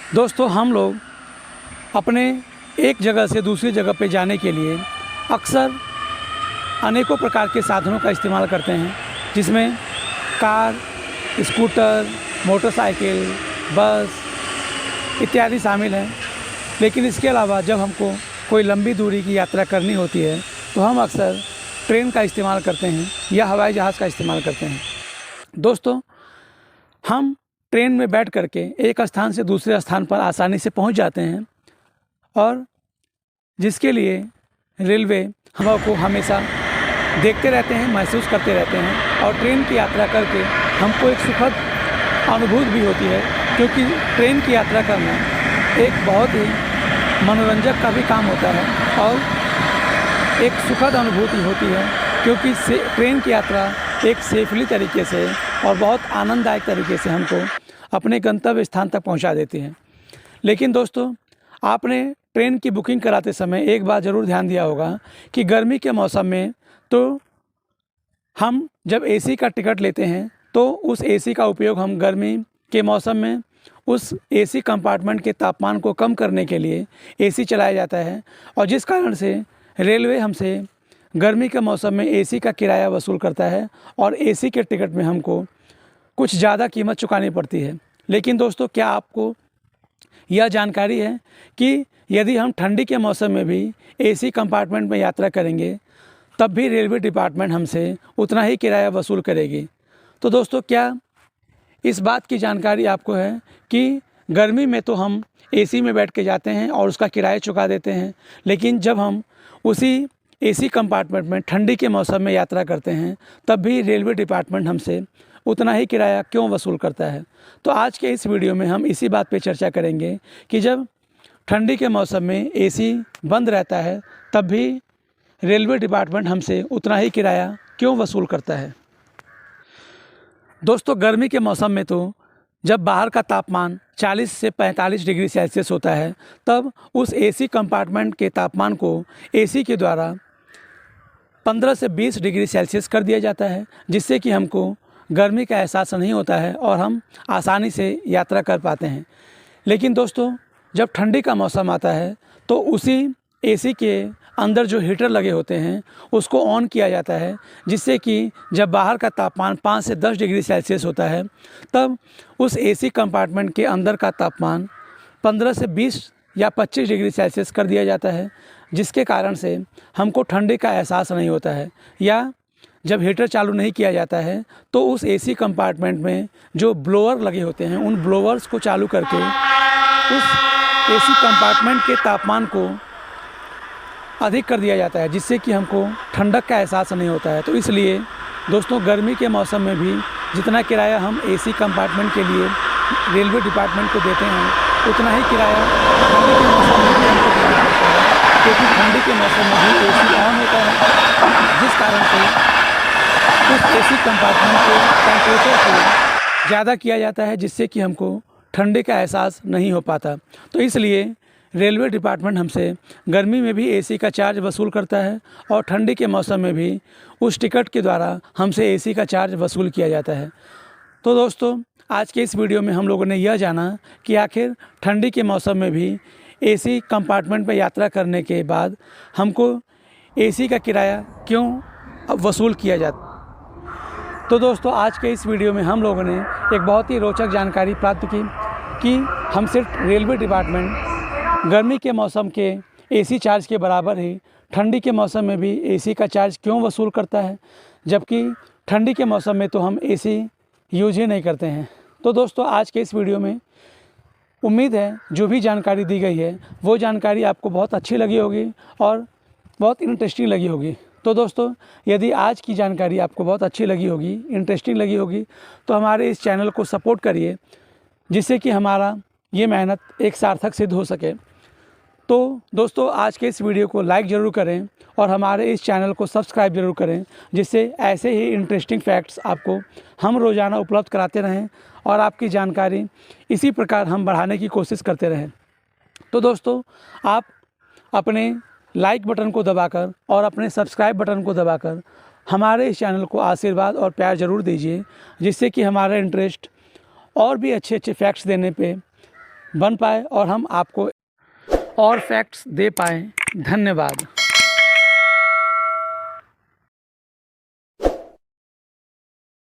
दोस्तों, हम लोग अपने एक जगह से दूसरी जगह पे जाने के लिए अक्सर अनेकों प्रकार के साधनों का इस्तेमाल करते हैं, जिसमें कार, स्कूटर, मोटरसाइकिल, बस इत्यादि शामिल हैं। लेकिन इसके अलावा जब हमको कोई लंबी दूरी की यात्रा करनी होती है तो हम अक्सर ट्रेन का इस्तेमाल करते हैं या हवाई जहाज़ का इस्तेमाल करते हैं। दोस्तों, हम ट्रेन में बैठ करके एक स्थान से दूसरे स्थान पर आसानी से पहुंच जाते हैं, और जिसके लिए रेलवे हमको हमेशा देखते रहते हैं, महसूस करते रहते हैं। और ट्रेन की यात्रा करके हमको एक सुखद अनुभूति भी होती है, क्योंकि ट्रेन की यात्रा करना एक बहुत ही मनोरंजक का भी काम होता है और एक सुखद अनुभूति होती है, क्योंकि ट्रेन की यात्रा एक सेफली तरीके से और बहुत आनंददायक तरीके से हमको अपने गंतव्य स्थान तक पहुंचा देती है। लेकिन दोस्तों, आपने ट्रेन की बुकिंग कराते समय एक बात ज़रूर ध्यान दिया होगा कि गर्मी के मौसम में तो हम जब एसी का टिकट लेते हैं तो उस एसी का उपयोग हम गर्मी के मौसम में उस एसी कंपार्टमेंट के तापमान को कम करने के लिए एसी चलाया जाता है, और जिस कारण से रेलवे हमसे गर्मी के मौसम में एसी का किराया वसूल करता है और एसी के टिकट में हमको कुछ ज़्यादा कीमत चुकानी पड़ती है। लेकिन दोस्तों, क्या आपको यह जानकारी है कि यदि हम ठंडी के मौसम में भी एसी कंपार्टमेंट में यात्रा करेंगे तब भी रेलवे डिपार्टमेंट हमसे उतना ही किराया वसूल करेगी? तो दोस्तों, क्या इस बात की जानकारी आपको है कि गर्मी में तो हम एसी में बैठ के जाते हैं और उसका किराया चुका देते हैं, लेकिन जब हम उसी एसी कंपार्टमेंट में ठंडी के मौसम में यात्रा करते हैं तब भी रेलवे डिपार्टमेंट हमसे उतना ही किराया क्यों वसूल करता है? तो आज के इस वीडियो में हम इसी बात पे चर्चा करेंगे कि जब ठंडी के मौसम में एसी बंद रहता है तब भी रेलवे डिपार्टमेंट हमसे उतना ही किराया क्यों वसूल करता है। दोस्तों, गर्मी के मौसम में तो जब बाहर का तापमान 40 से 45 डिग्री सेल्सियस होता है, तब उस एसी कंपार्टमेंट के तापमान को एसी के द्वारा 15 से 20 डिग्री सेल्सियस कर दिया जाता है, जिससे कि हमको गर्मी का एहसास नहीं होता है और हम आसानी से यात्रा कर पाते हैं। लेकिन दोस्तों, जब ठंडी का मौसम आता है तो उसी एसी के अंदर जो हीटर लगे होते हैं उसको ऑन किया जाता है, जिससे कि जब बाहर का तापमान 5 से 10 डिग्री सेल्सियस होता है तब उस एसी कंपार्टमेंट के अंदर का तापमान 15 से 20 या 25 डिग्री सेल्सियस कर दिया जाता है, जिसके कारण से हमको ठंडी का एहसास नहीं होता है। या जब हीटर चालू नहीं किया जाता है तो उस एसी कंपार्टमेंट में जो ब्लोअर लगे होते हैं उन ब्लोअर्स को चालू करके उस एसी कंपार्टमेंट के तापमान को अधिक कर दिया जाता है, जिससे कि हमको ठंडक का एहसास नहीं होता है। तो इसलिए दोस्तों, गर्मी के मौसम में भी जितना किराया हम एसी कंपार्टमेंट के लिए रेलवे डिपार्टमेंट को देते हैं उतना ही किराया ठंडी के मौसम में भी हमको देना पड़ता है, क्योंकि ठंडी के मौसम में भी एसी ऑन होता है, जिस कारण से उस एसी कंपार्टमेंट के टेम्परेचर को ज़्यादा किया जाता है, जिससे कि हमको ठंडी का एहसास नहीं हो पाता। तो इसलिए रेलवे डिपार्टमेंट हमसे गर्मी में भी एसी का चार्ज वसूल करता है और ठंडी के मौसम में भी उस टिकट के द्वारा हमसे एसी का चार्ज वसूल किया जाता है। तो दोस्तों, आज के इस वीडियो में हम लोगों ने यह जाना कि आखिर ठंडी के मौसम में भी एसी कंपार्टमेंट पर यात्रा करने के बाद हमको एसी का किराया क्यों वसूल किया जाता। तो दोस्तों, आज के इस वीडियो में हम लोगों ने एक बहुत ही रोचक जानकारी प्राप्त की कि हमसे रेलवे डिपार्टमेंट गर्मी के मौसम के एसी चार्ज के बराबर ही ठंडी के मौसम में भी एसी का चार्ज क्यों वसूल करता है, जबकि ठंडी के मौसम में तो हम एसी यूज ही नहीं करते हैं। तो दोस्तों, आज के इस वीडियो में उम्मीद है जो भी जानकारी दी गई है वो जानकारी आपको बहुत अच्छी लगी होगी और बहुत इंटरेस्टिंग लगी होगी। तो दोस्तों, यदि आज की जानकारी आपको बहुत अच्छी लगी होगी, इंटरेस्टिंग लगी होगी, तो हमारे इस चैनल को सपोर्ट करिए, जिससे कि हमारा ये मेहनत एक सार्थक सिद्ध हो सके। तो दोस्तों, आज के इस वीडियो को लाइक ज़रूर करें और हमारे इस चैनल को सब्सक्राइब ज़रूर करें, जिससे ऐसे ही इंटरेस्टिंग फैक्ट्स आपको हम रोज़ाना उपलब्ध कराते रहें और आपकी जानकारी इसी प्रकार हम बढ़ाने की कोशिश करते रहें। तो दोस्तों, आप अपने लाइक बटन को दबाकर और अपने सब्सक्राइब बटन को दबाकर हमारे इस चैनल को आशीर्वाद और प्यार ज़रूर दीजिए, जिससे कि हमारा इंटरेस्ट और भी अच्छे अच्छे फैक्ट्स देने पे बन पाए और हम आपको और फैक्ट्स दे पाएँ। धन्यवाद।